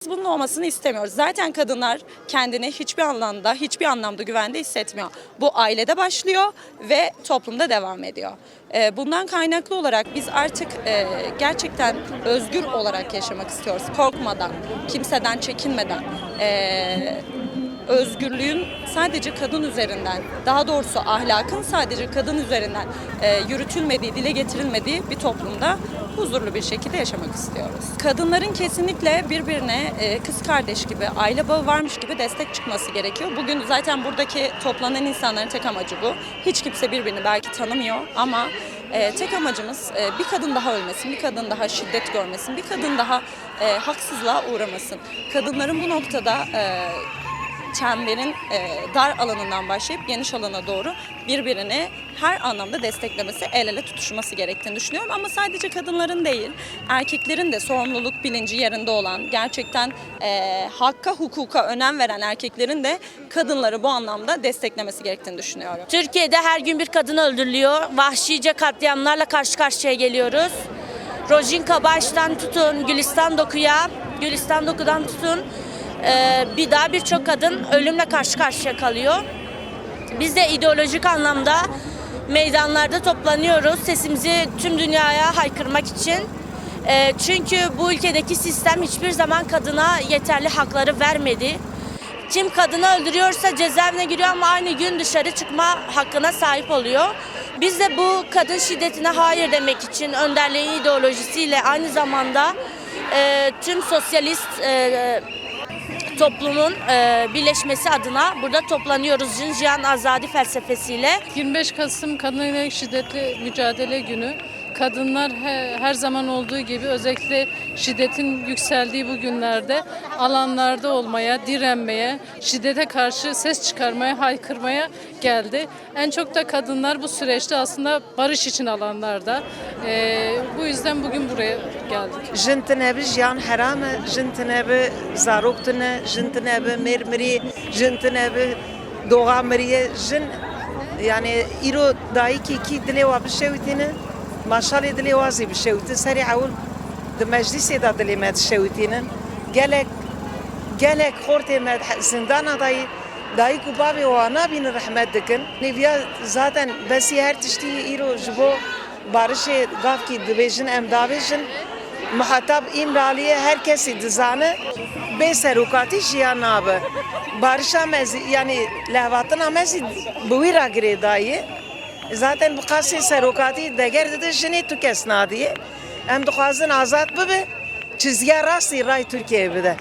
Biz bunun olmasını istemiyoruz. Zaten kadınlar kendini hiçbir anlamda güvende hissetmiyor. Bu ailede başlıyor ve toplumda devam ediyor. Bundan kaynaklı olarak biz artık gerçekten özgür olarak yaşamak istiyoruz. Korkmadan, kimseden çekinmeden. Özgürlüğün sadece kadın üzerinden, daha doğrusu ahlakın sadece kadın üzerinden yürütülmediği, dile getirilmediği bir toplumda huzurlu bir şekilde yaşamak istiyoruz. Kadınların kesinlikle birbirine kız kardeş gibi, aile bağı varmış gibi destek çıkması gerekiyor. Bugün zaten buradaki toplanan insanların tek amacı bu. Hiç kimse birbirini belki tanımıyor ama tek amacımız bir kadın daha ölmesin, bir kadın daha şiddet görmesin, bir kadın daha haksızlığa uğramasın. Kadınların bu noktada çemberin dar alanından başlayıp geniş alana doğru birbirini her anlamda desteklemesi, el ele tutuşması gerektiğini düşünüyorum. Ama sadece kadınların değil, erkeklerin de sorumluluk bilinci yerinde olan, gerçekten hakka, hukuka önem veren erkeklerin de kadınları bu anlamda desteklemesi gerektiğini düşünüyorum. Türkiye'de her gün bir kadın öldürülüyor. Vahşice katliamlarla karşı karşıya geliyoruz. Rojinka Baş'tan tutun, Gülistan Doku'dan tutun. Bir daha birçok kadın ölümle karşı karşıya kalıyor. Biz de ideolojik anlamda meydanlarda toplanıyoruz. Sesimizi tüm dünyaya haykırmak için. Çünkü bu ülkedeki sistem hiçbir zaman kadına yeterli hakları vermedi. Kim kadını öldürüyorsa cezaevine giriyor ama aynı gün dışarı çıkma hakkına sahip oluyor. Biz de bu kadın şiddetine hayır demek için önderliğin ideolojisiyle aynı zamanda tüm sosyalist toplumun birleşmesi adına burada toplanıyoruz. Jinjiyan Azadi felsefesiyle. 25 Kasım Kadına Şiddetli Mücadele Günü. Kadınlar her zaman olduğu gibi özellikle şiddetin yükseldiği bu günlerde alanlarda olmaya, direnmeye, şiddete karşı ses çıkarmaya, haykırmaya geldi. En çok da kadınlar bu süreçte aslında barış için alanlarda. Bu yüzden bugün buraya geldik. Jin tune bi jiyan heram e, jin tune bi zarok tune, jin tune bi mêr mirî, jin tune bi doğa mirî, jin yani îro dayîkî kî dilê wa bişewitîne, maşalê dilê wa zî bişewite, serê ewl di meclîsê de dilê me dişewitînin. Gelek xortê me zindana dayî dayîk û bavê wa nabînin rehmet dikin. Nêviya zaten besî her tiştî îro ji bo barişê gavkî dibêjin em dabêjin. Muhatap İmralı'ya herkesi dizanı bê serokatî jiyan nabe. Barışa mezi yani lehvatına mezi bi wî re girê dayê. Zaten bu kasê serokatî deger dide jinê tu kes nadiye. Em dixwazin azad bibe çizgiya rastî ray Türkiye'ye bide.